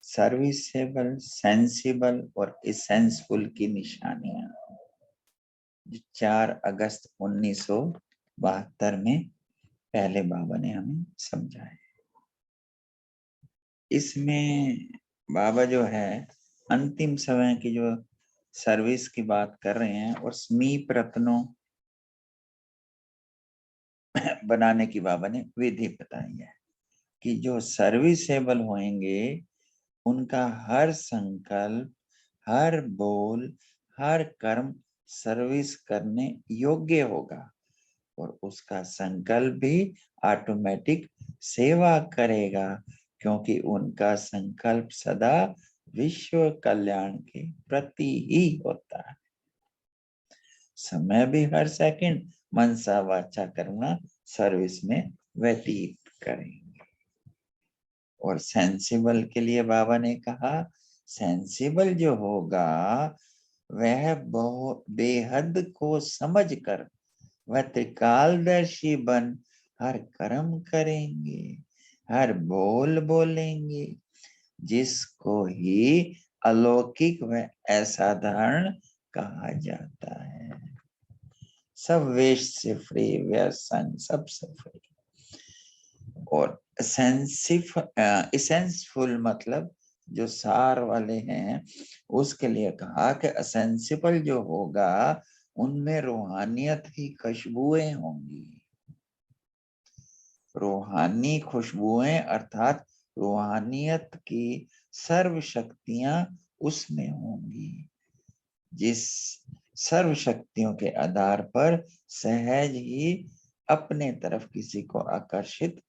Serviceable, sensible और इसेंसफुल की निशानियां, जो 4 अगस्त 1972 में पहले बाबा ने हमें समझाए। इसमें बाबा जो है अंतिम समय की जो सर्विस की बात कर रहे हैं और समीप रत्नों बनाने की बाबा ने विधि बताई है कि जो सर्विसेबल होंगे उनका हर संकल्प, हर बोल, हर कर्म सर्विस करने योग्य होगा और उसका संकल्प भी ऑटोमेटिक सेवा करेगा, क्योंकि उनका संकल्प सदा विश्व कल्याण के प्रति ही होता है। समय भी हर सेकंड मनसा वाचा कर्मणा सर्विस में व्यतीत करेंगे। और सेंसिबल के लिए बाबा ने कहा, सेंसिबल जो होगा वह बहुत बेहद को समझकर वह त्रिकालदर्शी बन हर कर्म करेंगे, हर बोल बोलेंगे, जिसको ही अलौकिक व असाधारण कहा जाता है। सब वेश से फ्री, व्यसन सबसे फ्री। और इसेंसफुल मतलब जो सार वाले हैं, उसके लिए कहा कि असेंसिबल जो होगा उनमें रूहानियत की खुशबुएं होंगी। रूहानी खुशबुएं अर्थात रूहानियत की सर्व शक्तियां उसमें होंगी, जिस सर्व शक्तियों के आधार पर सहज ही अपने तरफ किसी को आकर्षित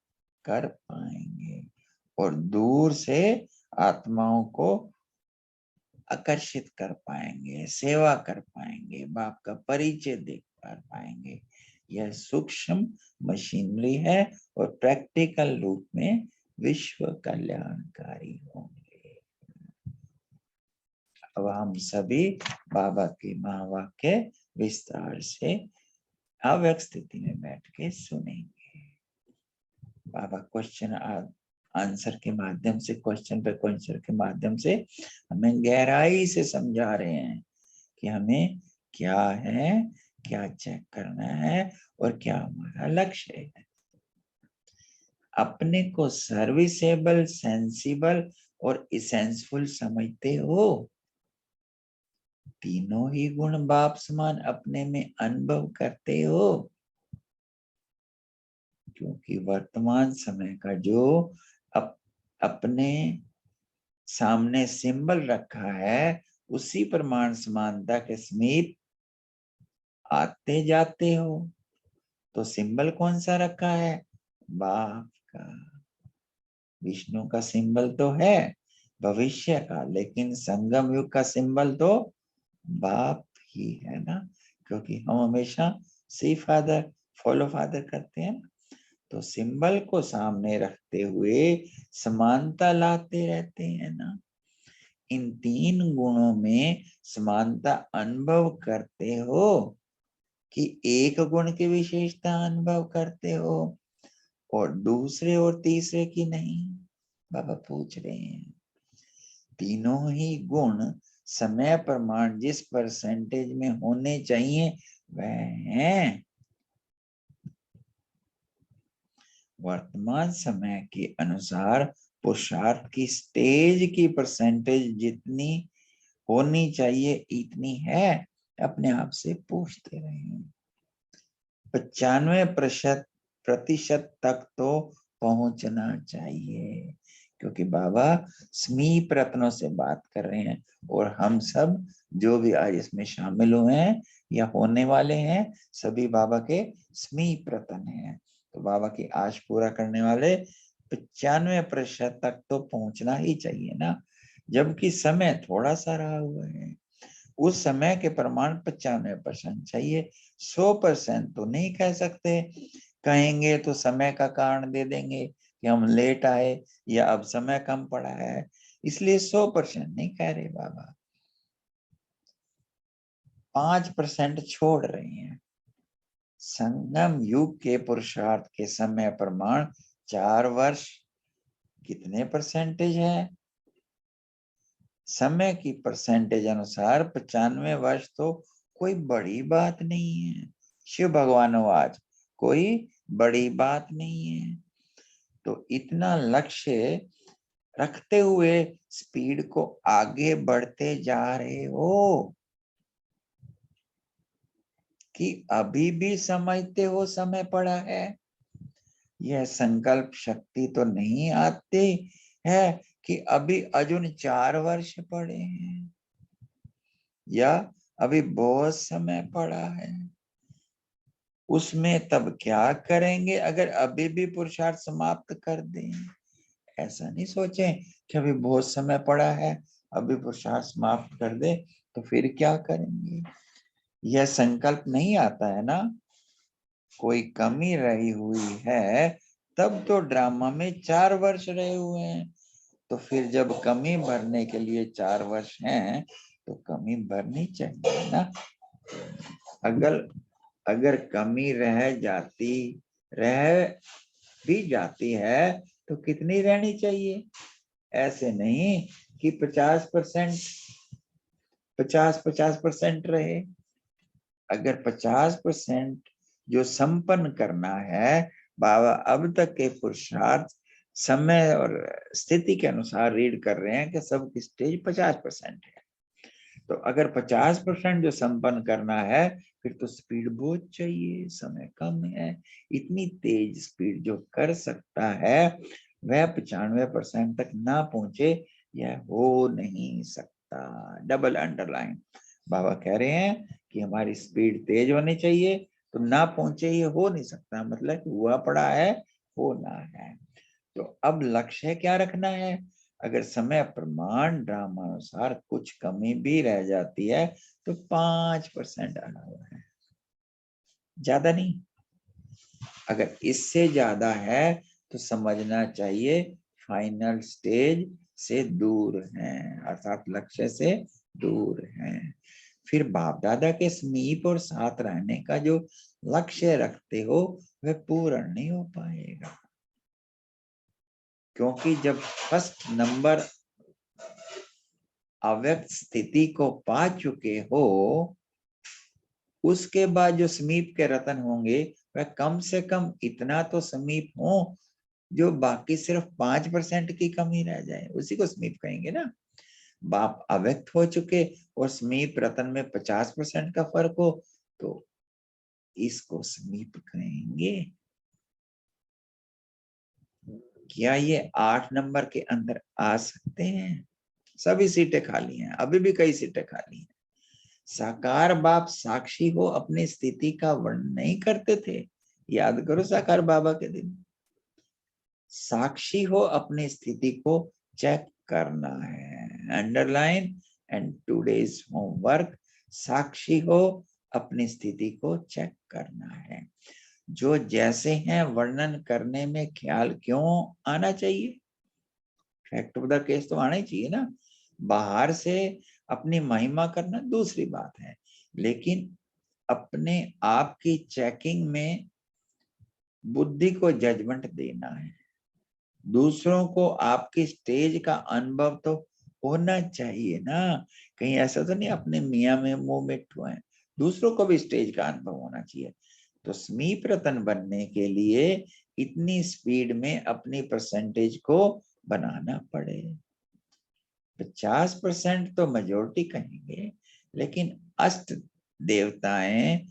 कर पाएंगे और दूर से आत्माओं को आकर्षित कर पाएंगे, सेवा कर पाएंगे, बाप का परिचय देख पाएंगे। यह सूक्ष्म मशीनरी है और प्रैक्टिकल रूप में विश्व कल्याणकारी होंगे। अब हम सभी बाबा के महावाक्य विस्तार से अव्यक्त स्थिति में बैठ के सुनेंगे। बाबा क्वेश्चन आंसर के माध्यम से, क्वेश्चन पे क्वेश्चन के माध्यम से हमें गहराई से समझा रहे हैं कि हमें क्या है, क्या चेक करना है और क्या हमारा लक्ष्य है। अपने को सर्विसेबल, सेंसिबल और इसेंसफुल समझते हो। तीनों ही गुण बाप समान अपने में अनुभव करते हो, क्योंकि वर्तमान समय का जो अपने सामने सिंबल रखा है उसी प्रमाण समानता के समीप आते जाते हो। तो सिंबल कौन सा रखा है? बाप का। विष्णु का सिंबल तो है भविष्य का, लेकिन संगम युग का सिंबल तो बाप ही है ना, क्योंकि हम हमेशा सी फादर फॉलो फादर करते हैं। तो सिंबल को सामने रखते हुए समानता लाते रहते हैं ना। इन तीन गुणों में समानता अनुभव करते हो कि एक गुण की विशेषता अनुभव करते हो और दूसरे और तीसरे की नहीं? बाबा पूछ रहे हैं। तीनों ही गुण समय प्रमाण जिस परसेंटेज में होने चाहिए वह हैं। वर्तमान समय के अनुसार पुरुषार्थ की स्टेज की परसेंटेज जितनी होनी चाहिए इतनी है? अपने आप से पूछते रहे। 95% तक तो पहुंचना चाहिए, क्योंकि बाबा समीप रत्नों से बात कर रहे हैं और हम सब जो भी आज इसमें शामिल हुए हैं या होने वाले हैं सभी बाबा के समीप रत्न हैं। तो बाबा की आश पूरा करने वाले 95% तक तो पहुंचना ही चाहिए ना, जबकि समय थोड़ा सा रहा हुआ है। उस समय के प्रमाण 95% चाहिए, 100% तो नहीं कह सकते। कहेंगे तो समय का कारण दे देंगे कि हम लेट आए या अब समय कम पड़ा है, इसलिए 100% नहीं कह रहे बाबा। 5% छोड़ रहे हैं। संगम युग के पुरुषार्थ के समय प्रमाण 4 वर्ष कितने परसेंटेज है? समय की परसेंटेज अनुसार 95 वर्ष तो कोई बड़ी बात नहीं है। शिव भगवान आज कोई बड़ी बात नहीं है। तो इतना लक्ष्य रखते हुए स्पीड को आगे बढ़ते जा रहे हो कि अभी भी समझते हो समय पड़ा है। यह संकल्प शक्ति तो नहीं आती है कि अभी अजुन 4 वर्ष पड़े हैं या अभी बहुत समय पड़ा है। उसमें तब क्या करेंगे अगर अभी भी पुरुषार्थ समाप्त कर दें। ऐसा नहीं सोचें कि अभी बहुत समय पड़ा है, अभी पुरुषार्थ समाप्त कर दे तो फिर क्या करेंगे। यह संकल्प नहीं आता है ना। कोई कमी रही हुई है तब तो ड्रामा में 4 वर्ष रहे हुए हैं। तो फिर जब कमी भरने के लिए 4 वर्ष हैं तो कमी भरनी चाहिए ना। अगर अगर कमी रह भी जाती है तो कितनी रहनी चाहिए। ऐसे नहीं कि 50% रहे। अगर 50% जो संपन्न करना है, बाबा अब तक के पुरुषार्थ समय और स्थिति के अनुसार रीड कर रहे हैं कि सबकी स्टेज 50% है। तो अगर 50% जो संपन्न करना है फिर तो स्पीड बहुत चाहिए, समय कम है। इतनी तेज स्पीड जो कर सकता है वह 95% तक ना पहुंचे, यह हो नहीं सकता। Double underline. बाबा कह रहे हैं कि हमारी स्पीड तेज होनी चाहिए, तो ना पहुंचे ये हो नहीं सकता, मतलब हुआ पड़ा है, होना है। तो अब लक्ष्य क्या रखना है। अगर समय प्रमाण ड्रामानुसार कुछ कमी भी रह जाती है तो 5% आना हुआ है, ज्यादा नहीं। अगर इससे ज्यादा है तो समझना चाहिए फाइनल स्टेज से दूर हैं, अर्थात लक्ष्य से दूर हैं। फिर बाप दादा के समीप और साथ रहने का जो लक्ष्य रखते हो वह पूर्ण नहीं हो पाएगा। क्योंकि जब फर्स्ट नंबर अव्यक्त स्थिति को पा चुके हो, उसके बाद जो समीप के रतन होंगे वह कम से कम इतना तो समीप हो जो बाकी सिर्फ 5% की कमी रह जाए, उसी को समीप कहेंगे ना। बाप अव्यक्त हो चुके और समीप रतन में 50% का फर्क हो तो इसको समीप कहेंगे। क्या ये 8 नंबर के अंदर आ सकते हैं। सभी सीटें खाली हैं, अभी भी कई सीटें खाली हैं। साकार बाप साक्षी हो अपनी स्थिति का वर्णन नहीं करते थे। याद करो साकार बाबा के दिन। साक्षी हो अपनी स्थिति को चेक करना है। Underline and today's homework. साक्षी हो अपनी स्थिति को चेक करना है। जो जैसे हैं वर्णन करने में ख्याल क्यों आना चाहिए। फैक्ट ऑफ द केस तो आना ही चाहिए ना। बाहर से अपनी महिमा करना दूसरी बात है, लेकिन अपने आप की चेकिंग में बुद्धि को जजमेंट देना है। दूसरों को आपकी स्टेज का अनुभव तो होना चाहिए ना। कहीं ऐसा तो नहीं अपने मियाँ में मुंह मिट्ठू है, दूसरों को भी स्टेज का अनुभव होना चाहिए। तो समीप रतन बनने के लिए इतनी स्पीड में अपनी परसेंटेज को बनाना पड़े। 50% तो मेजोरिटी कहेंगे, लेकिन अष्ट देवताएं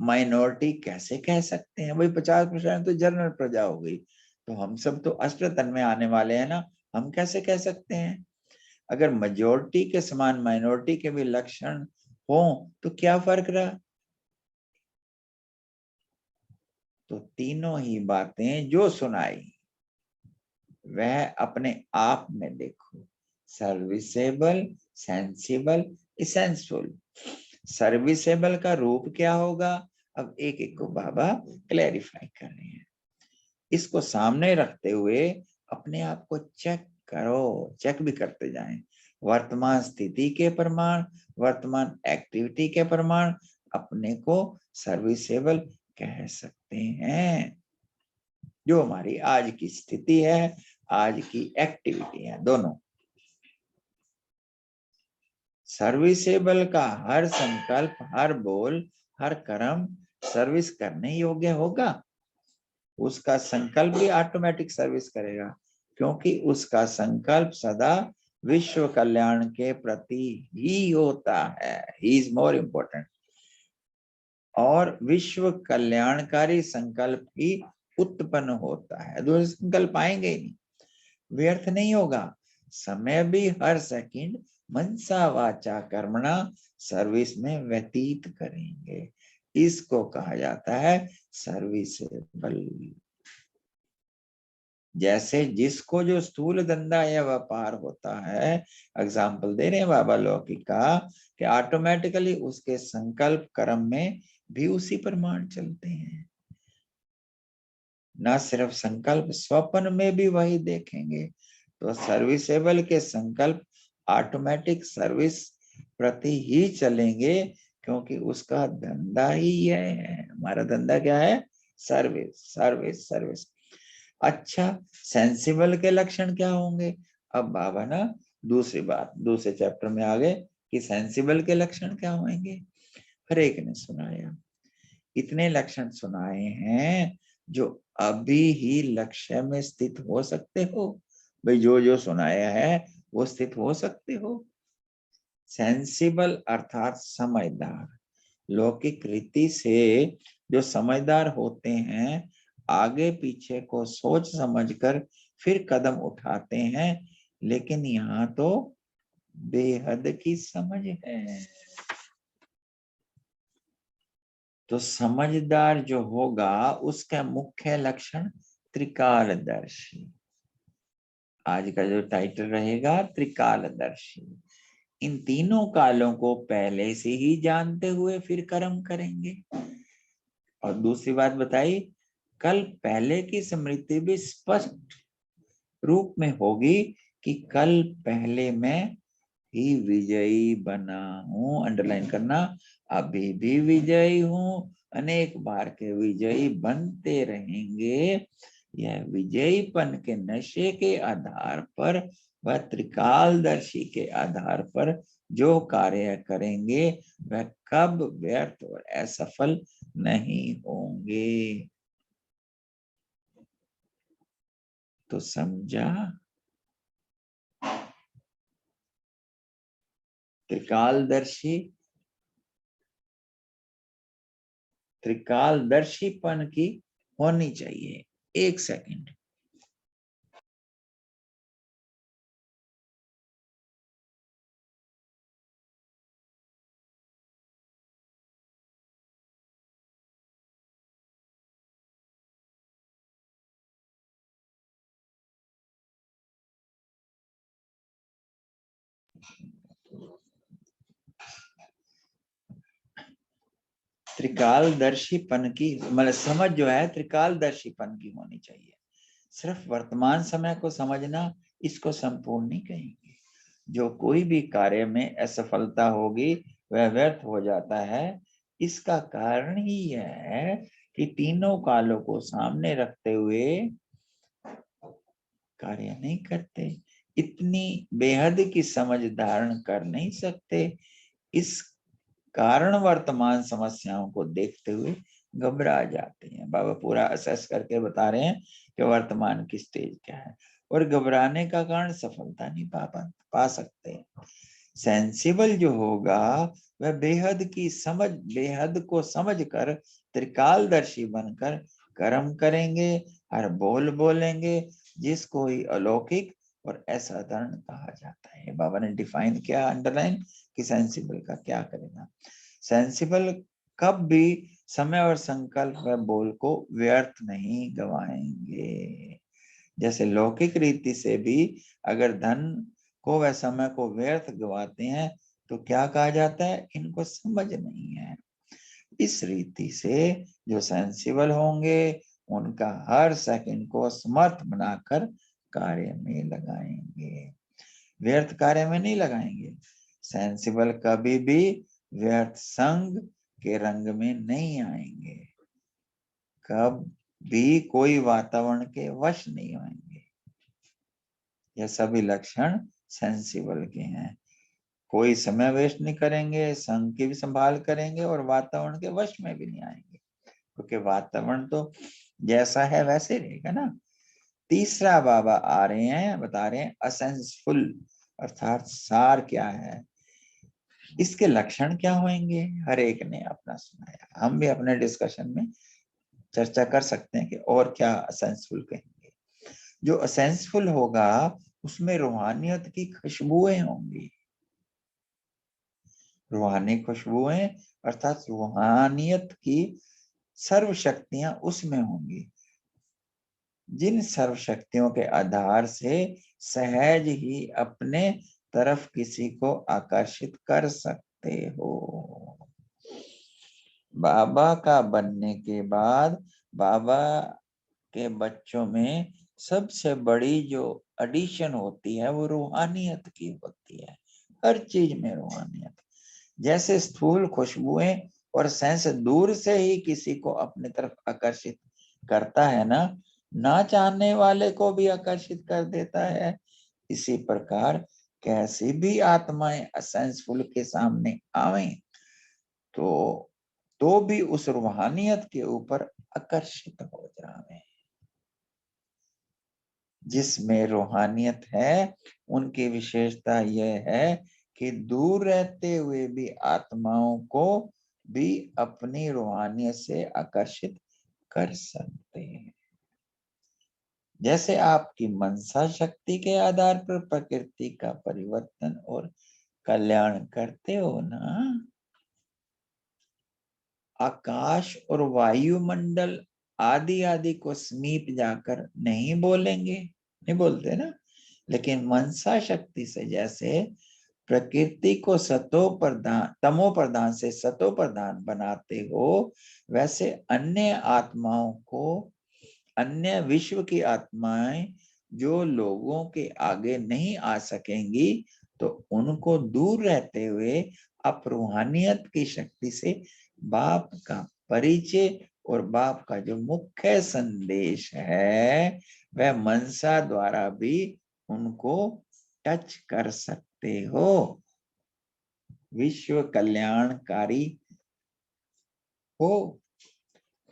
माइनॉरिटी कैसे कह सकते हैं। भाई 50% तो जनरल प्रजा हो गई, तो हम सब तो अष्टतन में आने वाले हैं ना, हम कैसे कह सकते हैं। अगर मेजोरिटी के समान माइनॉरिटी के भी लक्षण हो तो क्या फर्क रहा। तो तीनों ही बातें जो सुनाई वह अपने आप में देखो। Serviceable, sensible, इसेंसफुल। सर्विसेबल का रूप क्या होगा, अब एक एक को बाबा क्लैरिफाई कर रहे हैं। इसको सामने रखते हुए अपने आप को चेक करो, चेक भी करते जाएं। वर्तमान स्थिति के प्रमाण, वर्तमान एक्टिविटी के प्रमाण अपने को सर्विसेबल कह सकते हैं। जो हमारी आज की स्थिति है, आज की एक्टिविटी है, दोनों। सर्विसेबल का हर संकल्प, हर बोल, हर कर्म सर्विस करने योग्य होगा। उसका संकल्प भी ऑटोमेटिक सर्विस करेगा, क्योंकि उसका संकल्प सदा विश्व कल्याण के प्रति ही होता है। He is more important. और विश्व कल्याणकारी संकल्प ही उत्पन्न होता है, दूसरे संकल्प आएंगे ही नहीं, व्यर्थ नहीं होगा। समय भी हर सेकंड मनसा वाचा कर्मणा सर्विस में व्यतीत करेंगे। इसको कहा जाता है सर्विसेबल। जैसे जिसको जो स्थूल धंधा या व्यापार होता है, एग्जाम्पल दे रहे हैं बाबा लौकिक का, कि ऑटोमेटिकली उसके संकल्प कर्म में भी उसी प्रमाण चलते हैं। ना सिर्फ संकल्प, स्वप्न में भी वही देखेंगे। तो सर्विसेबल के संकल्प ऑटोमेटिक सर्विस प्रति ही चलेंगे, क्योंकि उसका धंधा ही है। हमारा धंधा क्या है? Service, service, service. अच्छा, सेंसिबल के लक्षण क्या होंगे? अब बाबा ना दूसरी बात दूसरे चैप्टर में आ गए कि सेंसिबल के लक्षण क्या होंगे। हर एक ने सुनाया, इतने लक्षण सुनाए हैं जो अभी ही लक्ष्य में स्थित हो सकते हो। भाई जो जो सुनाया है वो स्थित हो सकते हो। सेंसिबल अर्थात समझदार। लौकिक रीति से जो समझदार होते हैं, आगे पीछे को सोच समझकर फिर कदम उठाते हैं, लेकिन यहाँ तो बेहद की समझ है। तो समझदार जो होगा उसका मुख्य लक्षण त्रिकालदर्शी। आज का जो टाइटल रहेगा त्रिकालदर्शी। इन तीनों कालों को पहले से ही जानते हुए फिर कर्म करेंगे। और दूसरी बात बताई, कल पहले की स्मृति भी स्पष्ट रूप में होगी कि कल पहले मैं ही विजयी बना हूं। अंडरलाइन करना, अभी भी विजयी हूं, अनेक बार के विजयी बनते रहेंगे। यह विजयीपन के नशे के आधार पर व त्रिकालदर्शी के आधार पर जो कार्य करेंगे वह कब व्यर्थ और असफल नहीं होंगे। तो समझा? त्रिकालदर्शी, त्रिकालदर्शीपन की होनी चाहिए। एक सेकंड। त्रिकालदर्शीपन की मतलब समझ जो है त्रिकालदर्शीपन की होनी चाहिए। सिर्फ वर्तमान समय को समझना इसको संपूर्ण नहीं कहेंगे। जो कोई भी कार्य में असफलता होगी वह व्यर्थ हो जाता है। इसका कारण ही यह है कि तीनों कालों को सामने रखते हुए कार्य नहीं करते, इतनी बेहद की समझ धारण कर नहीं सकते। इस कारण वर्तमान समस्याओं को देखते हुए घबरा जाते हैं। बाबा पूरा असेस करके बता रहे हैं कि वर्तमान की स्टेज क्या है, और घबराने का कारण सफलता नहीं पा सकते। सेंसिबल जो होगा वह बेहद की समझ, बेहद को समझकर त्रिकालदर्शी बनकर कर्म करेंगे, हर बोल बोलेंगे, जिसको ही अलौकिक और असाधारण कहा जाता है। बाबा ने डिफाइन किया, अंडरलाइन, कि सेंसिबल का क्या करेगा। सेंसिबल कब भी समय और संकल्प व बोल को व्यर्थ नहीं गवाएंगे। जैसे लौकिक रीति से भी अगर धन को व समय को व्यर्थ गवाते हैं तो क्या कहा जाता है? इनको समझ नहीं है। इस रीति से जो सेंसिबल होंगे उनका हर सेकंड को समर्थ बनाकर कार्य में लगाएंगे, व्यर्थ कार्य में नहीं लगाएंगे। सेंसिबल कभी भी व्यर्थ संग के रंग में नहीं आएंगे, कब भी कोई वातावरण के वश नहीं होंगे। यह सभी लक्षण सेंसिबल के हैं। कोई समय वेस्ट नहीं करेंगे, संघ की भी संभाल करेंगे और वातावरण के वश में भी नहीं आएंगे, क्योंकि वातावरण तो जैसा है वैसे रहेगा ना। तीसरा बाबा आ रहे हैं, बता रहे हैं असेंसफुल, अर्थात सार क्या है, इसके लक्षण क्या होंगे। हर एक ने अपना सुनाया, हम भी अपने डिस्कशन में चर्चा कर सकते हैं कि और क्या असेंसफुल कहेंगे। जो असेंसफुल होगा उसमें रूहानियत की खुशबुएं होंगी, रूहानी खुशबुएं, अर्थात रूहानियत की सर्व शक्तियां उसमें होंगी, जिन सर्व शक्तियों के आधार से सहज ही अपने तरफ किसी को आकर्षित कर सकते हो। बाबा का बनने के बाद बाबा के बच्चों में सबसे बड़ी जो एडिशन होती है वो रूहानियत की होती है। हर चीज में रूहानियत, जैसे स्थूल खुशबुएं और सेंस दूर से ही किसी को अपनी तरफ आकर्षित करता है ना, ना चाहने वाले को भी आकर्षित कर देता है, इसी प्रकार कैसी भी आत्माएं असेंसफुल के सामने आवें तो भी उस रूहानियत के ऊपर आकर्षित हो जावे। जिसमें रूहानियत है उनकी विशेषता यह है कि दूर रहते हुए भी आत्माओं को भी अपनी रूहानियत से आकर्षित कर सकते हैं। जैसे आपकी मनसा शक्ति के आधार पर प्रकृति का परिवर्तन और कल्याण करते हो ना, आकाश और वायुमंडल आदि आदि को समीप जाकर नहीं बोलेंगे, नहीं बोलते ना, लेकिन मनसा शक्ति से जैसे प्रकृति को सतो प्रधान तमो प्रधान से सतो प्रधान बनाते हो, वैसे अन्य आत्माओं को, अन्य विश्व की आत्माएं जो लोगों के आगे नहीं आ सकेंगी, तो उनको दूर रहते हुए आप रूहानियत की शक्ति से बाप का परिचय और बाप का जो मुख्य संदेश है वह मनसा द्वारा भी उनको टच कर सकते हो। विश्व कल्याणकारी हो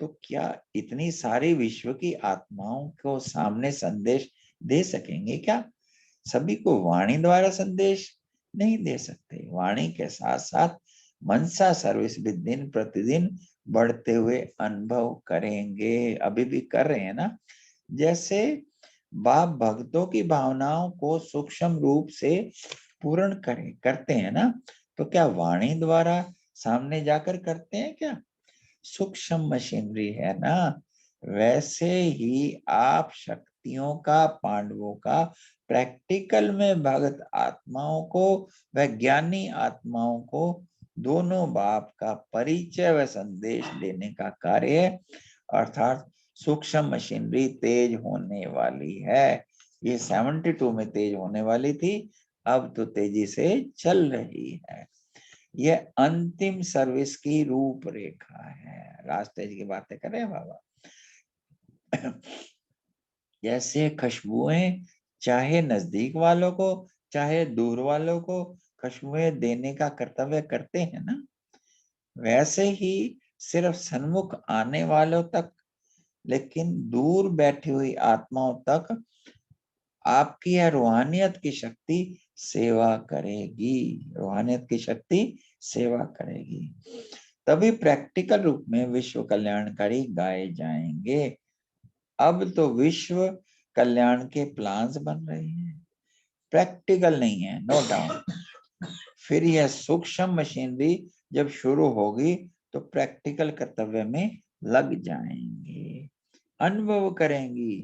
तो क्या इतनी सारी विश्व की आत्माओं को सामने संदेश दे सकेंगे क्या? सभी को वाणी द्वारा संदेश नहीं दे सकते, वाणी के साथ साथ मनसा सर्विस भी दिन प्रतिदिन बढ़ते हुए अनुभव करेंगे, अभी भी कर रहे हैं ना। जैसे बाप भक्तों की भावनाओं को सूक्ष्म रूप से पूर्ण करते हैं ना, तो क्या वाणी द्वारा सामने जाकर करते हैं क्या? सूक्ष्म मशीनरी है ना, वैसे ही आप शक्तियों का, पांडवों का प्रैक्टिकल में भगत आत्माओं को व ज्ञानी आत्माओं को दोनों बाप का परिचय व संदेश देने का कार्य, अर्थात सूक्ष्म मशीनरी तेज होने वाली है। ये 72 में तेज होने वाली थी, अब तो तेजी से चल रही है। यह अंतिम सर्विस की रूपरेखा है। रास्ते की बातें कर रहे हैं बाबा। जैसे खुशबुएं चाहे नजदीक वालों को चाहे दूर वालों को खुशबुएं देने का कर्तव्य करते हैं ना, वैसे ही सिर्फ सन्मुख आने वालों तक, लेकिन दूर बैठी हुई आत्माओं तक आपकी यह रूहानियत की शक्ति सेवा करेगी, रूहानियत की शक्ति सेवा करेगी। तभी प्रैक्टिकल रूप में विश्व कल्याणकारी गाए जाएंगे। अब तो विश्व कल्याण के प्लान्स बन रहे हैं, प्रैक्टिकल नहीं है, नो डाउट। फिर यह सूक्ष्म मशीनरी जब शुरू होगी तो प्रैक्टिकल कर्तव्य में लग जाएंगे, अनुभव करेंगी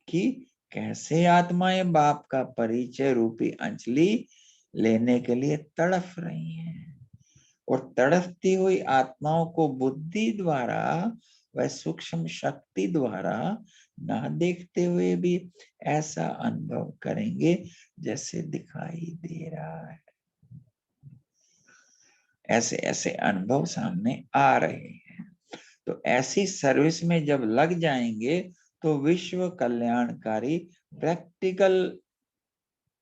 कि कैसे आत्माएं बाप का परिचय रूपी अंजलि लेने के लिए तड़फ रही हैं, और तड़फती हुई आत्माओं को बुद्धि द्वारा व सूक्ष्म शक्ति द्वारा ना देखते हुए भी ऐसा अनुभव करेंगे जैसे दिखाई दे रहा है। ऐसे ऐसे अनुभव सामने आ रहे हैं। तो ऐसी सर्विस में जब लग जाएंगे तो विश्व कल्याणकारी प्रैक्टिकल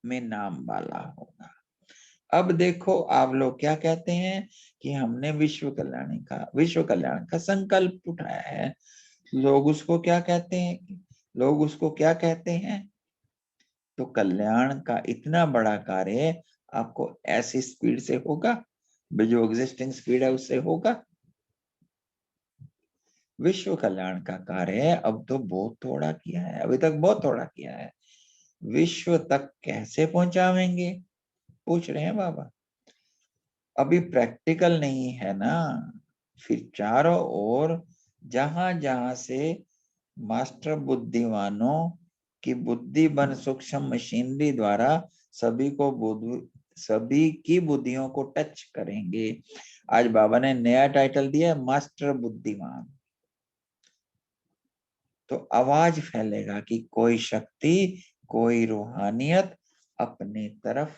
में नाम वाला होगा। अब देखो आप लोग क्या कहते हैं कि हमने विश्व कल्याण का संकल्प उठाया है। लोग उसको क्या कहते हैं, लोग उसको क्या कहते हैं? तो कल्याण का इतना बड़ा कार्य आपको ऐसी स्पीड से होगा, जो एग्जिस्टिंग स्पीड है उससे होगा? विश्व कल्याण का कार्य अब तो बहुत थोड़ा किया है, अभी तक बहुत थोड़ा किया है। विश्व तक कैसे पहुंचावेंगे, पूछ रहे हैं बाबा। अभी प्रैक्टिकल नहीं है ना। फिर चारों ओर जहां जहां से मास्टर बुद्धिमानों की बुद्धि बन सूक्ष्म मशीनरी द्वारा सभी की बुद्धियों को टच करेंगे। आज बाबा ने नया टाइटल दिया है, मास्टर बुद्धिमान। तो आवाज फैलेगा कि कोई शक्ति, कोई रूहानियत अपने तरफ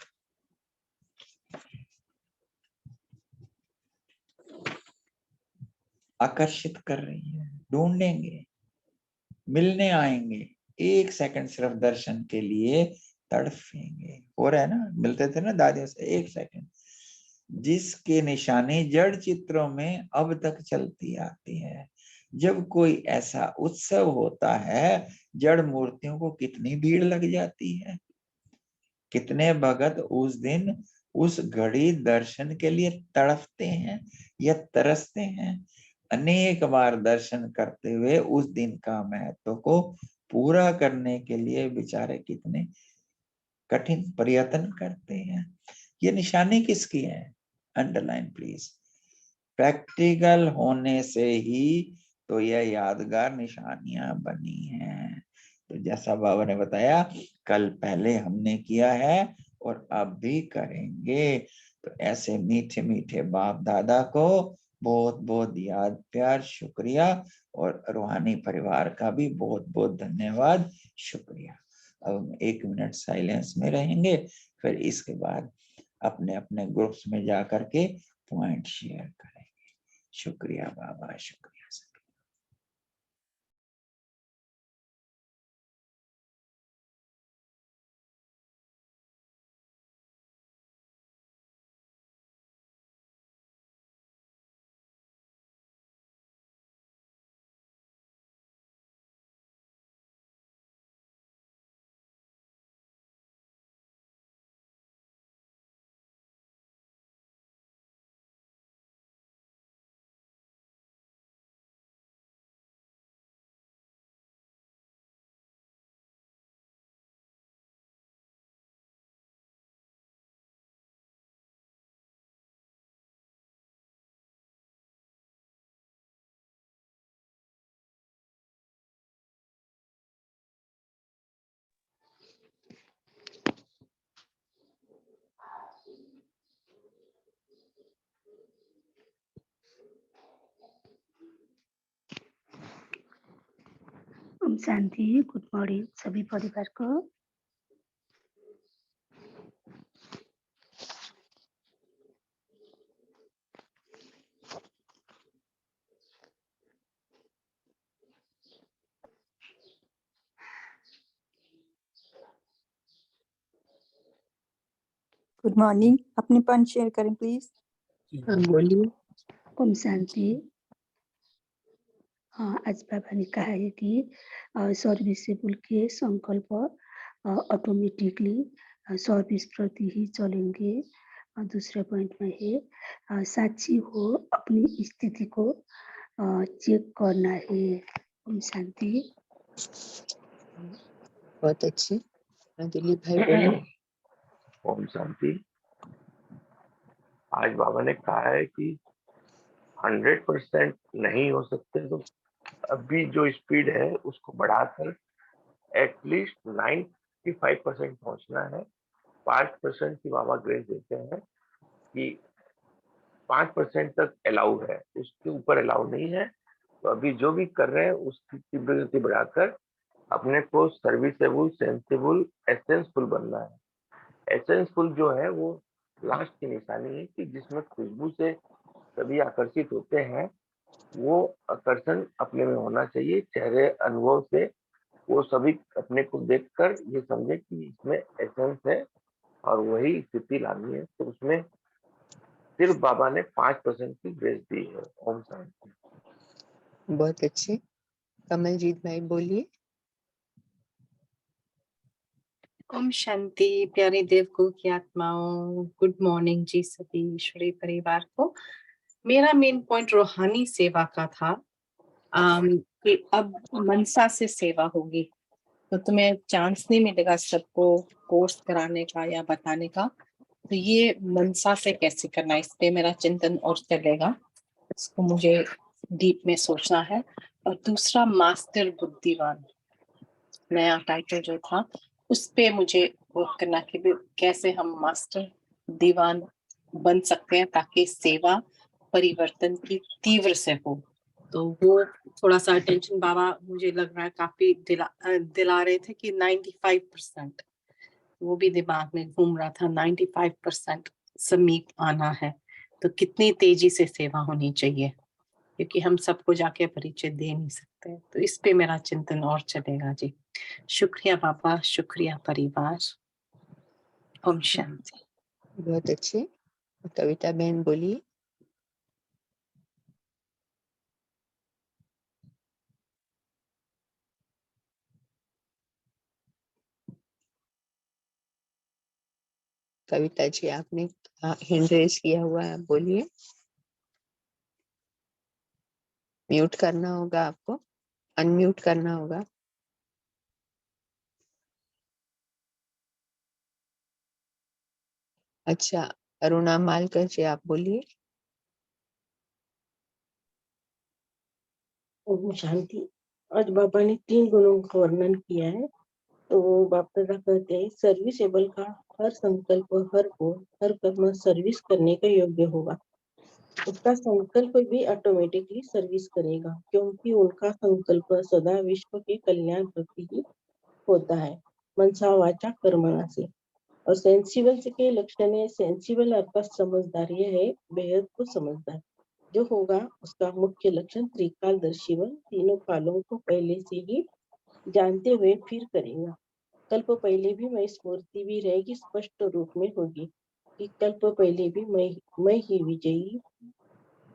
आकर्षित कर रही है। ढूंढेंगे, मिलने आएंगे, एक सेकंड सिर्फ दर्शन के लिए तड़फेंगे। हो रहा है ना, मिलते थे ना दादियों से, एक सेकंड। जिसके निशानी जड़ चित्रों में अब तक चलती आती है। जब कोई ऐसा उत्सव होता है, जड़ मूर्तियों को कितनी भीड़ लग जाती है। कितने भगत उस दिन उस घड़ी दर्शन के लिए तड़फते हैं या तरसते हैं। अनेक बार दर्शन करते हुए उस दिन का महत्व को पूरा करने के लिए बेचारे कितने कठिन प्रयत्न करते हैं। ये निशानी किसकी है? Underline please. प्रैक्टिकल होने से ही तो यह यादगार निशानियां बनी हैं। तो जैसा बाबा ने बताया, कल पहले हमने किया है और अब भी करेंगे। तो ऐसे मीठे मीठे बाप दादा को बहुत बहुत याद प्यार शुक्रिया, और रूहानी परिवार का भी बहुत बहुत धन्यवाद शुक्रिया। अब हम 1 मिनट साइलेंस में रहेंगे, फिर इसके बाद अपने अपने ग्रुप्स में जा करके पॉइंट शेयर करेंगे। शुक्रिया बाबा, शुक्रिया। ओम शांति। गुड मॉर्निंग सभी परिवार को। Good morning. अपने पॉइंट शेयर करें प्लीज। बोलिए। ओम शांति। हाँ, आज बाबा ने कहा है कि सर्विसेबल के संकल्प ऑटोमेटिकली सर्विस प्रति ही चलेंगे। दूसरा पॉइंट में है साक्षी हो अपनी स्थिति को चेक करना है। ओम शांति। बहुत अच्छे। दिलीप भाई बोलिए। ओम शांति। आज बाबा ने कहा है कि 100% नहीं हो सकते, तो अभी जो स्पीड है उसको बढ़ाकर एटलीस्ट 95% पहुंचना है। 5% की बाबा ग्रेस देते हैं कि 5% तक अलाउड है, उसके ऊपर अलाउड नहीं है। तो अभी जो भी कर रहे हैं उसकी तीव्र गति बढ़ाकर अपने को सर्विसेबल, सेंसेबल, एसेंसफुल बनना है। एसेंसफुल जो है वो लास्ट की निशानी है कि जिसमें खुशबू से सभी आकर्षित होते हैं, वो आकर्षण अपने में होना चाहिए। चेहरे अनुभव से वो सभी अपने को देखकर ये समझे कि इसमें एसेंस है और और वही स्थिति लानी है, तो उसमें सिर्फ बाबा ने 5% की ग्रेस दी है। ओम शांति। बहुत अच्छे। कमलजीत भाई बोलिए। ओम शांति। प्यारे देवकुल की आत्माओं, गुड मॉर्निंग जी सभी ईश्वरी परिवार को। मेरा मेन पॉइंट रूहानी सेवा का था कि अब मनसा से सेवा होगी, तो तुम्हें चांस नहीं मिलेगा सबको कोर्स कराने का या बताने का, तो ये मनसा से कैसे करना, इस पे मेरा चिंतन और चलेगा, इसको मुझे डीप में सोचना है। और दूसरा मास्टर बुद्धिवान, नया टाइटल जो था, उस पे मुझे वर्क करना कि कैसे हम मास्टर दीवान बन सकते हैं ताकि सेवा परिवर्तन की तीव्र से हो। तो वो थोड़ा सा अटेंशन बाबा मुझे लग रहा है काफी दिला रहे थे कि 95%, वो भी दिमाग में घूम रहा था, 95% समीप आना है, तो कितनी तेजी से सेवा होनी चाहिए, क्योंकि हम सबको जाके परिचय दे नहीं सकते। तो इस पे मेरा चिंतन और चलेगा जी। शुक्रिया बाबा, शुक्रिया परिवार। ओम शांति। बहुत अच्छे। कविता बहन बोलिए। कविता जी आपने हैंड रेज किया हुआ है, बोलिए। म्यूट करना होगा आपको, अनम्यूट करना होगा। अच्छा, अरुणा मालकर जी आप बोलिए। ओम शांति। आज बाबा ने 3 गुणों का वर्णन किया है। तो बाबा कहते हैं सर्विसेबल का हर संकल्प, हर गुण, हर कर्म सर्विस करने का योग्य होगा। उसका संकल्प भी ऑटोमेटिकली सर्विस करेगा, क्योंकि उनका संकल्प सदा विश्व के कल्याण प्रति ही होता है, मनसा वाचा कर्मणा से। और सेंसिबल के लक्षण है, सेंसिबल अर्थात समझदार, यह है बेहद को समझदार। जो होगा उसका मुख्य लक्षण त्रिकालदर्शी बल, तीनों कालों को पहले से ही जानते हुए फिर करेगा। कल्प पहले भी मैं स्मृति भी रहेगी, स्पष्ट रूप में होगी कि कल्प पहले भी मैं ही विजयी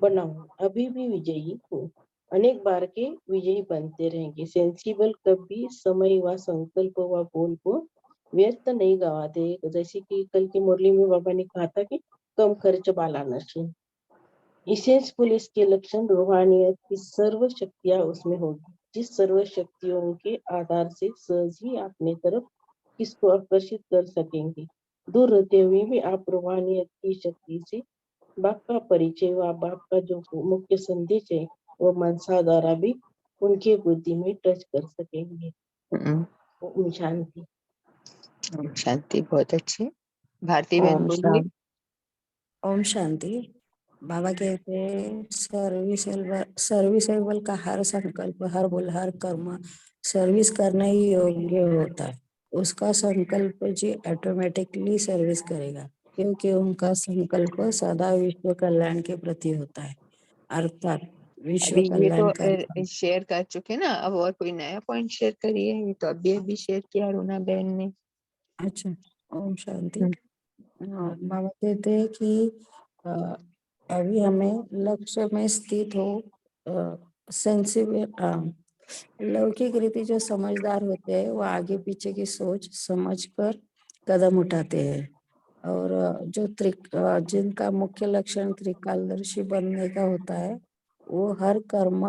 बना हूँ, अभी भी विजयी हूँ, अनेक बार के विजयी बनते रहेंगे। सेंसिबल कभी समय व संकल्प व गोल को व्यर्थ नहीं गवाते। जैसे कि कल की मुरली में बाबा ने कहा था कि कम खर्च वाला नशे। इसेंस पुलिस के लक्षण रूहानियत की सर्व शक्तियां उसमें होगी, जिस सर्व शक्तियों के आधार से सहज ही अपने तरफ किसको आकर्षित कर सकेंगे। दूर रहते हुए भी आप रूहानियत की शक्ति से बाप का परिचय व बाप का जो मुख्य संदेश है वो मनसा द्वारा भी उनके बुद्धि में टच कर सकेंगे। ओम शांति। ओम शांति। बहुत अच्छे। भारती बहन बोलिए। ओम शांति। बाबा कहते सर्विसेबल का हर संकल्प, हर बोल, हर कर्म सर्विस करना ही योग्य होता है। उसका संकल्प जी ऑटोमेटिकली सर्विस करेगा, क्योंकि उनका संकल्प सदा विश्व कल्याण के प्रति होता है, अर्थात विश्व अभी ये कल्याण का। तो शेयर कर चुके ना, अब और कोई नया पॉइंट शेयर करिए। ये तो अभी शेयर किया अरुणा बहन ने। अच्छा, ओम शांति। बाबा कहते हैं कि अभी हमें लक्ष्य में स्थित हो, सेंसिबल लौकिक रीति जो समझदार होते हैं वो आगे पीछे की सोच समझकर कदम उठाते हैं, और जो जिनका मुख्य लक्षण त्रिकालदर्शी बनने का होता है वो हर कर्म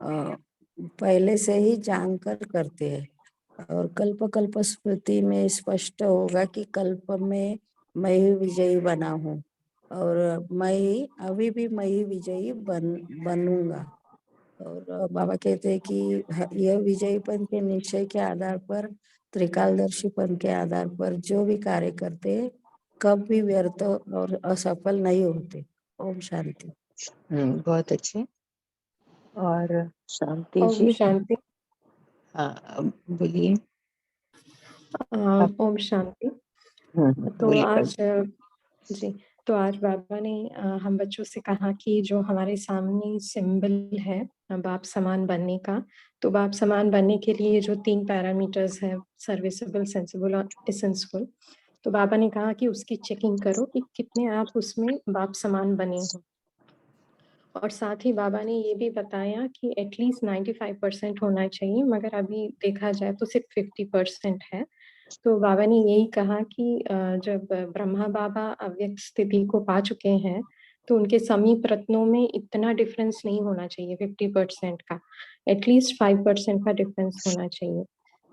पहले से ही जानकर करते हैं। और कल्प कल्प स्मृति में स्पष्ट होगा कि कल्प में मैं ही विजयी बना हूँ, और मैं ही अभी भी मैं ही विजयी बनूंगा। और बाबा कहते हैं कि यह विजयीपन के निश्चय के आधार पर, त्रिकालदर्शीपन के आधार पर जो भी कार्य करते हैं कब भी व्यर्थ और असफल नहीं होते। ओम शांति। बहुत अच्छे। और शांति ओम जी। शांति। हाँ बोलिए। ओम शांति। तो बोलिए। आज जी, तो आज बाबा ने हम बच्चों से कहा कि जो हमारे सामने सिंबल है बाप समान बनने का, तो बाप समान बनने के लिए जो 3 पैरामीटर्स है, सर्विसेबल, सेंसिबल और एसेंसफुल, तो बाबा ने कहा कि उसकी चेकिंग करो कि कितने आप उसमें बाप समान बने हो। और साथ ही बाबा ने ये भी बताया कि एटलीस्ट 95% होना चाहिए, मगर अभी देखा जाए तो सिर्फ 50% है। तो बाबा ने यही कहा कि जब ब्रह्मा बाबा अव्यक्त स्थिति को पा चुके हैं तो उनके समीप रत्नों में इतना डिफरेंस नहीं होना चाहिए 50% का, एटलीस्ट 5% का डिफरेंस होना चाहिए।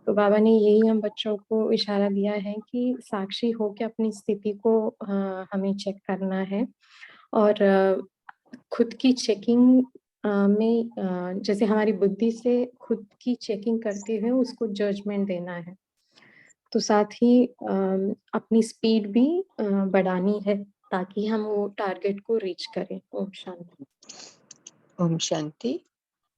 तो बाबा ने यही हम बच्चों को इशारा दिया है कि साक्षी होकर अपनी स्थिति को हमें चेक करना है और खुद की चेकिंग में जैसे हमारी बुद्धि से खुद की चेकिंग करते हुए उसको जजमेंट देना है। तो साथ ही अपनी स्पीड भी बढ़ानी है ताकि हम वो टारगेट को रीच करें। ओम शांति। ओम शांति।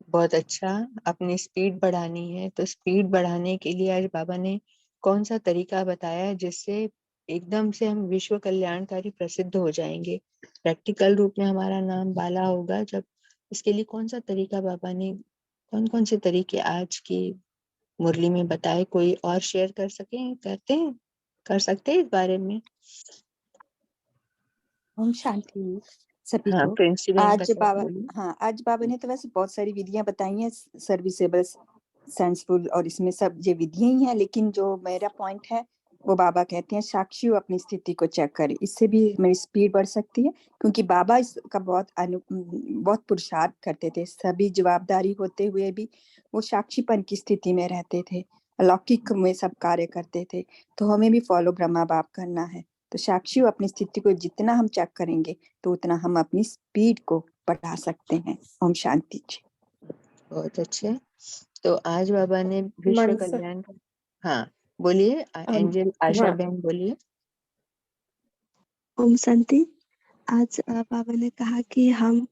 बहुत अच्छा। अपनी स्पीड बढ़ानी है, तो स्पीड बढ़ाने के लिए आज बाबा ने कौन सा तरीका बताया जिससे एकदम से हम विश्व कल्याणकारी प्रसिद्ध हो जाएंगे, प्रैक्टिकल रूप में हमारा नाम बाला होगा। जब इसके लिए कौन सा तरीका बाबा ने, कौन कौन से तरीके आज की मुरली में बताए? कोई और शेयर कर सकते हैं इस बारे में? ओम शांति सभी हाँ, को। प्रिंसी बहन बताइए। आज बाबा ने तो वैसे बहुत सारी विधियां बताई हैं, सर्विसेबल, सेंसफुल, और इसमें सब ये विधियां ही हैं, लेकिन जो मेरा पॉइंट है वो बाबा कहते हैं साक्षी अपनी स्थिति को चेक करे, इससे भी मेरी स्पीड बढ़ सकती है। क्योंकि बाबा इसका बहुत पुरुषार्थ करते थे, सभी जवाबदारी होते हुए भी वो साक्षीपन की स्थिति में रहते थे, अलौकिक में सब कार्य करते थे। तो हमें भी फॉलो ब्रह्मा बाप करना है। तो साक्षी अपनी स्थिति को जितना हम चेक करेंगे तो उतना हम अपनी स्पीड को बढ़ा सकते हैं। ओम शांति जी। बहुत अच्छे। तो आज बाबा ने विश्व मन से कल्याण, हाँ बोलिए एंजल आशा हाँ, बहन बोलिए। ओम शांति। आज बाबा ने कहा कि हम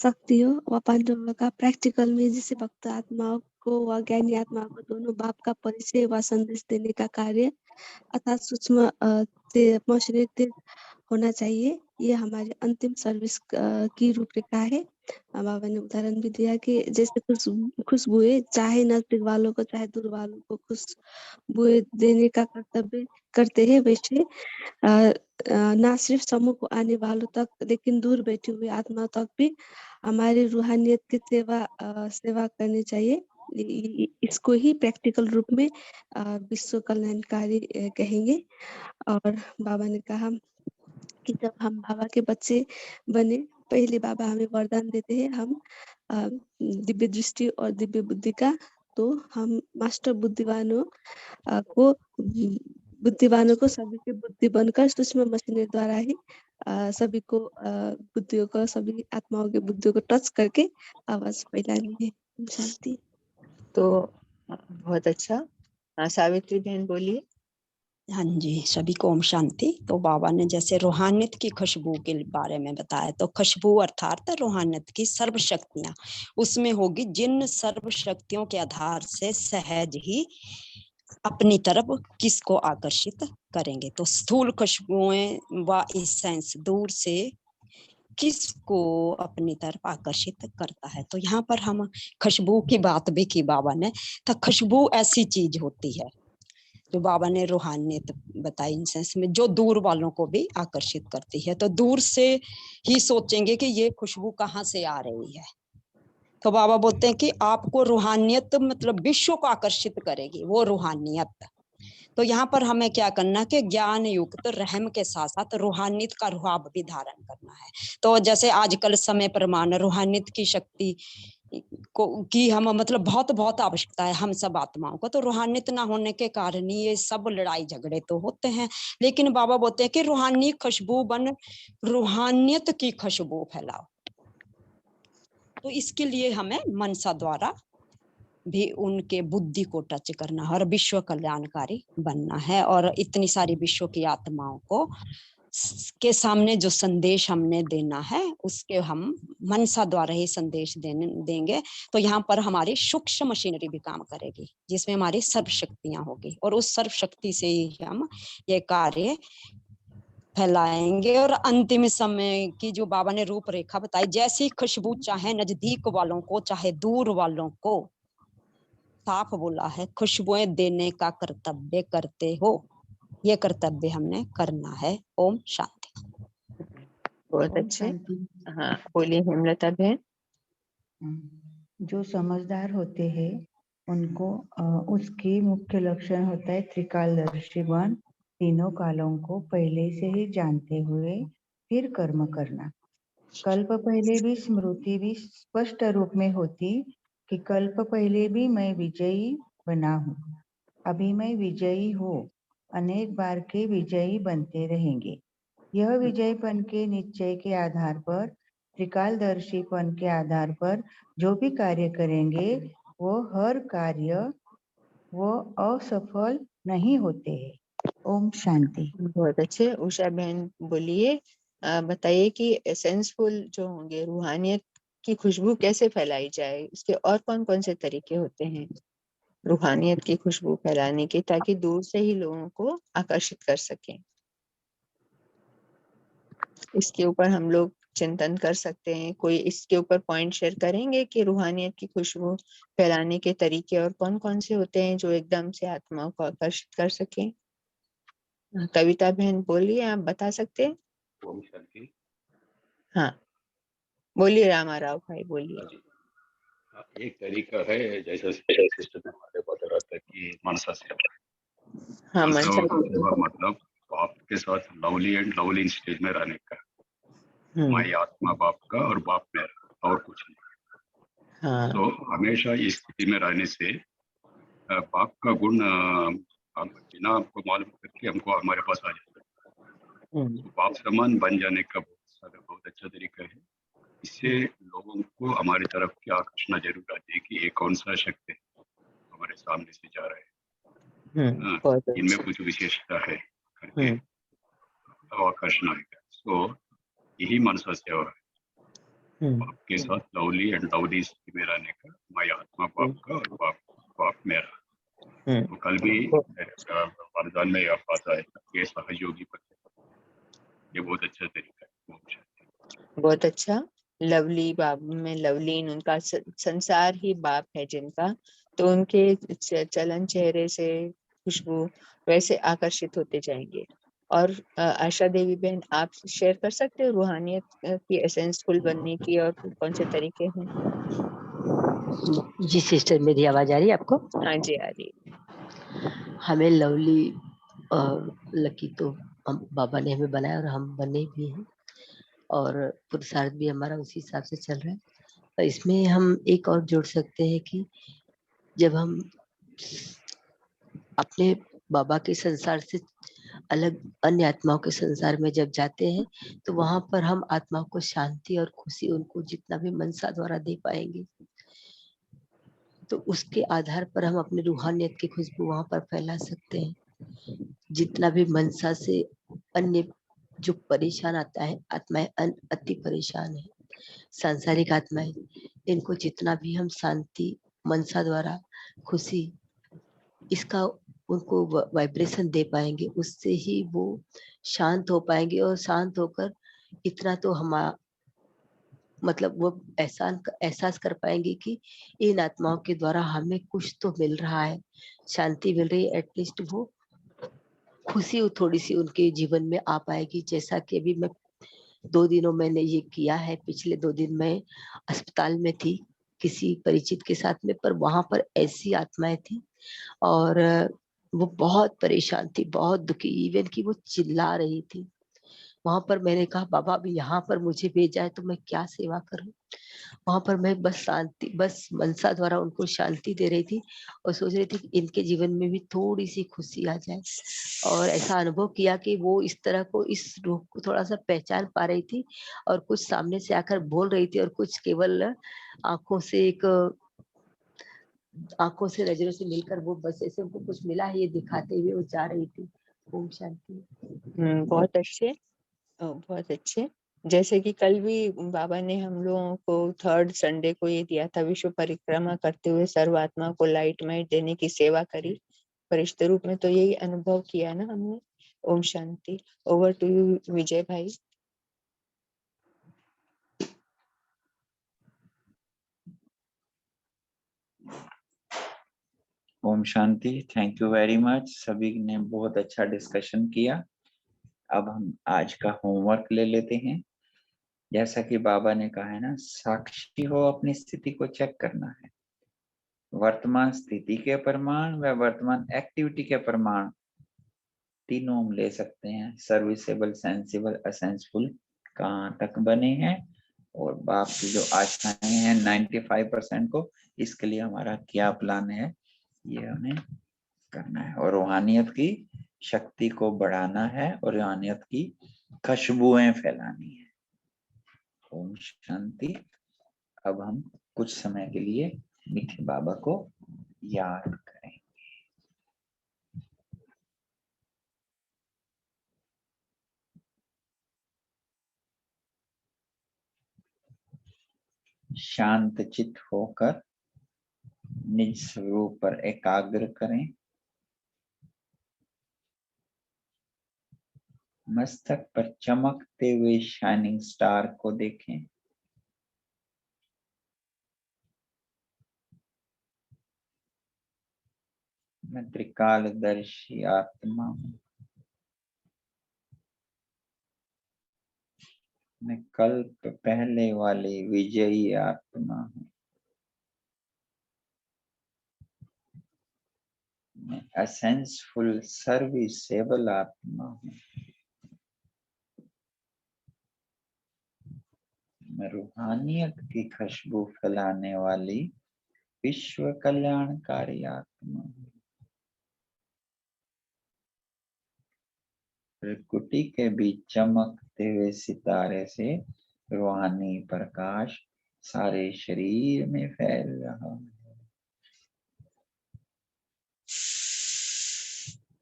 शक्तियों व पांडवों का प्रैक्टिकल में जैसे भक्त आत्माओं को व ज्ञानी आत्माओं को दोनों बाप का परिचय व संदेश देने का कार्य अर्थात सूक्ष्म मशीन होना चाहिए। ये हमारी अंतिम सर्विस की रूपरेखा है। बाबा ने उदाहरण भी दिया कि जैसे खुशबुएं चाहे नजदीक वालों को चाहे दूर वालों को खुशबुएं देने का कर्तव्य करते हैं, वैसे ना सिर्फ समूह को आने वालों तक लेकिन दूर बैठी हुई आत्मा तक भी हमारी रूहानियत की सेवा करनी चाहिए। इसको ही प्रैक्टिकल रूप में विश्व कल्याणकारी कहेंगे। और बाबा ने कहा कि जब हम बाबा के बच्चे बने, पहले बाबा हमें वरदान देते हैं हम दिव्य दृष्टि और दिव्य बुद्धि का, तो हम मास्टर बुद्धिवानों को सभी की बुद्धि बनकर सूक्ष्म मशीनरी द्वारा ही सभी को बुद्धियों को, सभी आत्माओं की बुद्धियों को टच करके आवाज फैलानी है। शांति। तो बहुत अच्छा। सावित्री बहन बोलिए। हाँ जी, सभी को ओम शांति। तो बाबा ने जैसे रूहानियत की खुशबू के बारे में बताया, तो खुशबू अर्थात रूहानियत की सर्व शक्तियां उसमें होगी, जिन सर्व शक्तियों के आधार से सहज ही अपनी तरफ किसको आकर्षित करेंगे। तो स्थूल खुशबुएं व एसेंस दूर से किसको अपनी तरफ आकर्षित करता है। तो यहाँ पर हम खुशबू की बात भी की बाबा ने, तो खुशबू ऐसी चीज होती है जो बाबा ने रूहानियत बताई इन सेंस में, जो दूर वालों को भी आकर्षित करती है। तो दूर से ही सोचेंगे कि ये खुशबू कहाँ से आ रही है, तो बाबा बोलते हैं कि आपको रूहानियत मतलब विश्व को आकर्षित करेगी वो रूहानियत। तो यहाँ पर हमें क्या करना कि ज्ञान युक्त रहम के साथ साथ रूहानियत का रुहाब भी धारण करना है। तो जैसे आजकल समय प्रमाण रूहानियत की शक्ति की हम मतलब बहुत आवश्यकता है हम सब आत्माओं को। तो रूहानियत ना होने के कारण ये सब लड़ाई झगड़े तो होते हैं, लेकिन बाबा बोलते हैं कि रूहानी खुशबू बन रूहानियत की खुशबू फैलाओ। तो इसके लिए हमें मनसा द्वारा भी उनके बुद्धि को टच करना है और विश्व कल्याणकारी बनना है। और इतनी सारी विश्व की आत्माओं को के सामने जो संदेश हमने देना है उसके हम मनसा द्वारा ही संदेश देंगे। तो यहाँ पर हमारी सूक्ष्म मशीनरी भी काम करेगी जिसमें हमारी सर्व शक्तियां होगी, और उस सर्व शक्ति से ही हम ये कार्य फैलाएंगे। और अंतिम समय की जो बाबा ने रूपरेखा बताई, जैसी खुशबू चाहे नजदीक वालों को चाहे दूर वालों को, साफ बोला है खुशबुएं देने का कर्तव्य करते हो। ये कर्तव्य हमने करना है। ओम शांति। बहुत ओम अच्छे। शांति। हाँ बोलिए हेमलता बहन। जो समझदार होते हैं उनको उसकी मुख्य लक्षण होता है त्रिकालदर्शीवान, तीनों कालों को पहले से ही जानते हुए फिर कर्म करना। कल्प पहले भी स्मृति भी स्पष्ट रूप में होती कि कल्प पहले भी मैं विजयी बना हूँ, अभी मैं विजयी हूँ, अनेक बार के विजयी बनते रहेंगे। यह विजयपन के निश्चय के आधार पर, त्रिकालदर्शीपन के आधार पर जो भी कार्य करेंगे वो हर कार्य वो असफल नहीं होते हैं। ओम शांति। बहुत अच्छे। उषा बहन बोलिए, बताइए कि एसेंसफुल जो होंगे, रूहानियत की खुशबू कैसे फैलाई जाए, उसके और कौन कौन से तरीके होते हैं रूहानियत की खुशबू फैलाने के, ताकि दूर से ही लोगों को आकर्षित कर सकें। इसके ऊपर हम लोग चिंतन कर सकते हैं। कोई इसके ऊपर पॉइंट शेयर करेंगे कि रूहानियत की खुशबू फैलाने के तरीके और कौन कौन से होते हैं जो एकदम से आत्माओं को आकर्षित कर सकें। कविता बहन बोलिए, आप बता सकते हैं। ओम शांति। हाँ बोलिए रामा राव भाई बोलिए। एक तरीका है, जैसा सिस्टर ने हमारे बता रहा था कि मनसा सेवा। हाँ मनसा मनसा सेवा मतलब बाप के साथ लवली एंड लवली स्टेज में रहने का। मैं आत्मा बाप का और बाप मेरा, और कुछ नहीं। हाँ तो हमेशा इस स्थिति में रहने से बाप का गुण हम बिना हमको मालूम करके हमको हमारे पास आ जाता है। तो बाप समान बन जाने का बहुत अच्छा तरीका है। इससे लोगों को हमारी तरफ की आकर्षण जरूर आती है कि ये कौन सा शक्ति है हमारे सामने से जा रहा है, इनमें कुछ विशेषता है करके आकर्षण आएगा। तो यही मनसा सेवा है, आपके साथ लवली एंड लवली स्थिति में रहने का। मैं आत्मा बाप का और बाप मेरा। तो कल भी वरदान में यह आता है कि सहयोगी बने। ये बहुत अच्छा तरीका है। बहुत अच्छा। लवली बाप में लवलीन, उनका संसार ही बाप है जिनका, तो उनके चलन चेहरे से खुशबू वैसे आकर्षित होते जाएंगे। और आशा देवी बहन, आप शेयर कर सकते हो रूहानियत की एसेंसफुल बनने की और कौन से तरीके हैं। जी सिस्टर, मेरी आवाज आ रही है आपको? हाँ जी आ रही। हमें लवली और लकी तो हम बाबा ने हमें बनाया और हम बने भी हैं, और पुरुषार्थ भी हमारा उसी हिसाब से चल रहा है। तो इसमें हम एक और जोड़ सकते हैं कि जब हम अपने बाबा के संसार से अलग अन्य आत्माओं के संसार में जब जाते हैं तो वहां पर हम आत्माओं को शांति और खुशी उनको जितना भी मनसा द्वारा दे पाएंगे, तो उसके आधार पर हम अपनी रूहानियत की खुशबू वहां पर फैला सकते हैं। जितना भी मनसा से अन्य जो परेशान आता है, आत्माएं अति परेशान है, सांसारिक आत्माएं, इनको जितना भी हम शांति मनसा द्वारा खुशी इसका उनको वाइब्रेशन दे पाएंगे, उससे ही वो शांत हो पाएंगे। और शांत होकर इतना तो हमारा मतलब वो एहसास कर पाएंगे कि इन आत्माओं के द्वारा हमें कुछ तो मिल रहा है, शांति मिल रही है। एटलीस्ट वो खुशी थोड़ी सी उनके जीवन में आ पाएगी। जैसा कि अभी मैं 2 दिनों मैंने ये किया है। पिछले 2 दिन मैं अस्पताल में थी किसी परिचित के साथ में, पर वहां पर ऐसी आत्माएं थी और वो बहुत परेशान थी, बहुत दुखी, इवन कि वो चिल्ला रही थी। वहां पर मैंने कहा बाबा अभी यहाँ पर मुझे भेजा है तो मैं क्या सेवा करूं। वहां पर मैं बस शांति, बस मनसा द्वारा उनको शांति दे रही थी और सोच रही थी कि इनके जीवन में भी थोड़ी सी खुशी आ जाए। और ऐसा अनुभव किया कि वो इस तरह को, इस रूह को थोड़ा सा पहचान पा रही थी और कुछ सामने से आकर बोल रही थी और कुछ केवल आंखों से नजरों से मिलकर वो बस ऐसे उनको कुछ मिला है ये दिखाते हुए वो जा रही थी। ओम शांति। बहुत अच्छे, बहुत अच्छे। जैसे कि कल भी बाबा ने हम लोगों को 3rd संडे को ये दिया था, विश्व परिक्रमा करते हुए सर्वात्मा को लाइट माइट देने की सेवा करी फरिश्ते रूप में, तो यही अनुभव किया ना हमने। ओम शांति। ओवर टू यू विजय भाई। ओम शांति। Thank you very much. सभी ने बहुत अच्छा डिस्कशन किया। अब हम आज का होमवर्क ले लेते हैं। जैसा कि बाबा ने कहा है ना, साक्षी हो, अपनी स्थिति को चेक करना है। वर्तमान स्थिति के प्रमाण व वर्तमान एक्टिविटी के प्रमाण तीनों हम ले सकते हैं। सर्विसेबल, सेंसिबल, असेंसफुल कहाँ तक बने हैं, और बाप की जो आशाएं हैं 95% को, इसके लिए हमारा क्या प्लान है, ये हमें करना है। और रूहानियत की शक्ति को बढ़ाना है और रूहानियत की खुशबुएं फैलानी है। ओम शांति। अब हम कुछ समय के लिए मीठे बाबा को याद करें। शांत चित्त होकर निज स्वरूप पर एकाग्र करें। मस्तक पर चमकते हुए शाइनिंग स्टार को देखें। मैं त्रिकालदर्शी आत्मा हूँ। मैं कल्प पहले वाली विजयी आत्मा हूँ। मैं असेंसफुल सर्विसेबल आत्मा हूँ। मैं रूहानियत की खुशबू फैलाने वाली विश्व कल्याणकारी आत्मा हूँ। प्रकृति के बीच चमकते हुए सितारे से रूहानी प्रकाश सारे शरीर में फैल रहा है।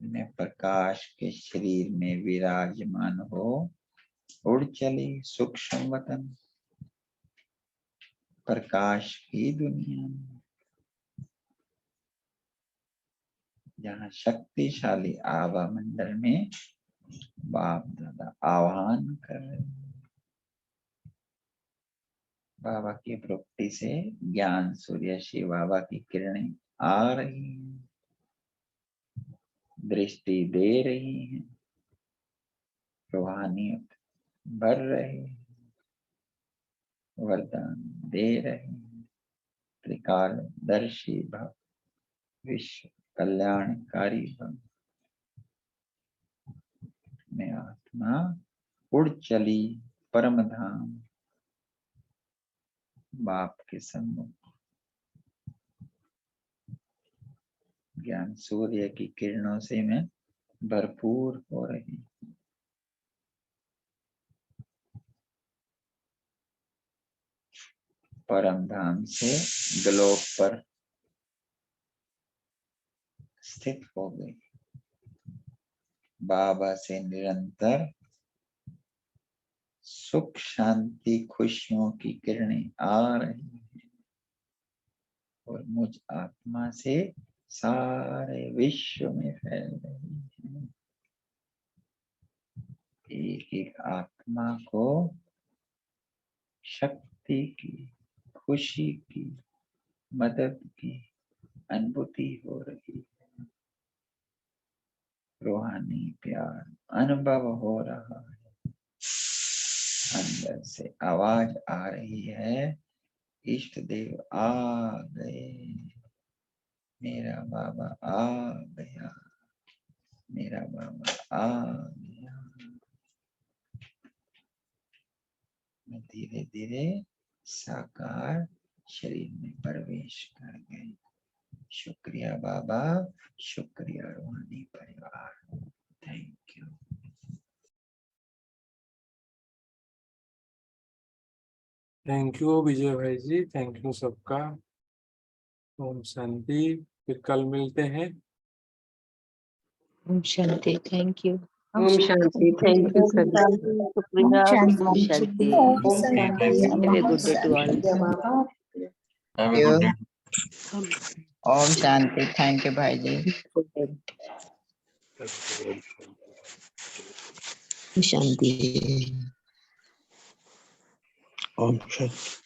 मैं प्रकाश के शरीर में विराजमान हो उड़ चली सूक्ष्म वतन प्रकाश की दुनिया में, जहाँ शक्तिशाली आभा मंडल में बाप दादा आह्वान कर रहे हैं। बाबा की प्रवृत्ति से ज्ञान सूर्य शिव बाबा की किरणें आ रही हैं, दृष्टि दे रही हैं, रूहानियत भर रही है, वरदान दे रहे हैं। त्रिकालदर्शी भव, विश्व कल्याणकारी भव। मैं आत्मा उड़ चली परम धाम बाप के सम्मुख। ज्ञान सूर्य की किरणों से मैं भरपूर हो रही। परम धाम से ग्लोब पर स्थित हो गई। बाबा से निरंतर सुख शांति खुशियों की किरणें आ रही हैं, और मुझ आत्मा से सारे विश्व में फैल रही है। एक एक आत्मा को शक्ति की, खुशी की, मदद की अनुभूति हो रही है। रूहानी प्यार अनुभव हो रहा है। अंदर से आवाज आ रही है, इष्ट देव आ गए, मेरा बाबा आ गया, मेरा बाबा आ गया। मैं धीरे धीरे साकार शरीर में प्रवेश कर गए। शुक्रिया बाबा, शुक्रिया रूहानी परिवार। Thank you. Thank you Vijay भाई जी, थैंक यू सबका। ओम शांति। फिर कल मिलते हैं। ओम शांति। Thank you. ओम शांति। थैंक यू सभी। ओम शुक्रिया। शांति। ओम शांति। Have a good day to all. Have a good day. ओम शांति। थैंक यू भाई जी। शांति। ओम शांति।